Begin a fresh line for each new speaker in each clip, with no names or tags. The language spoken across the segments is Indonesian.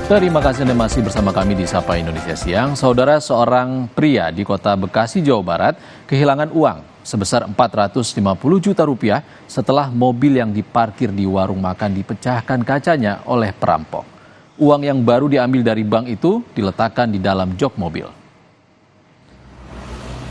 Terima kasih Anda masih bersama kami di Sapa Indonesia Siang. Saudara, seorang pria di kota Bekasi, Jawa Barat kehilangan uang sebesar 450 juta rupiah setelah mobil yang diparkir di warung makan dipecahkan kacanya oleh perampok. Uang yang baru diambil dari bank itu diletakkan di dalam jok mobil.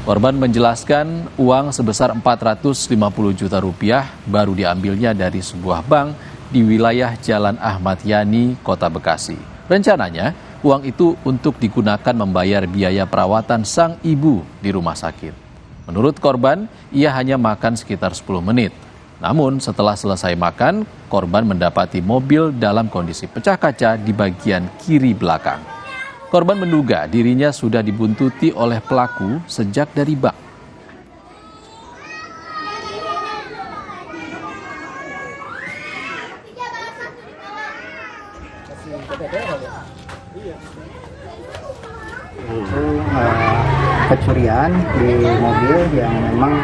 Korban menjelaskan uang sebesar 450 juta rupiah baru diambilnya dari sebuah bank di wilayah Jalan Ahmad Yani, Kota Bekasi. Rencananya, uang itu untuk digunakan membayar biaya perawatan sang ibu di rumah sakit. Menurut korban, ia hanya makan sekitar 10 menit. Namun setelah selesai makan, korban mendapati mobil dalam kondisi pecah kaca di bagian kiri belakang. Korban menduga dirinya sudah dibuntuti oleh pelaku sejak dari bank.
Itu kecurian di mobil yang memang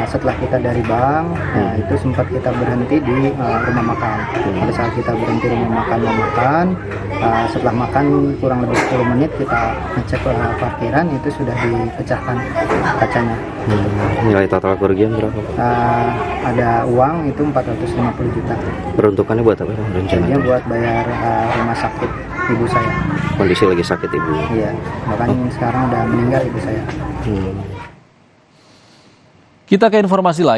setelah kita dari bank, itu sempat kita berhenti di rumah makan. Pada saat kita berhenti rumah makan, setelah makan kurang lebih 10 menit kita ngecek parkiran, itu sudah dipecahkan kacanya.
Nilai total kerugian berapa?
Ada uang itu 450 juta.
Peruntukannya buat apa rencananya?
Dia buat bayar rumah sakit ibu saya.
Kondisi lagi sakit ibu.
Iya, bahkan sekarang udah meninggal ibu saya.
Kita ke informasi lain.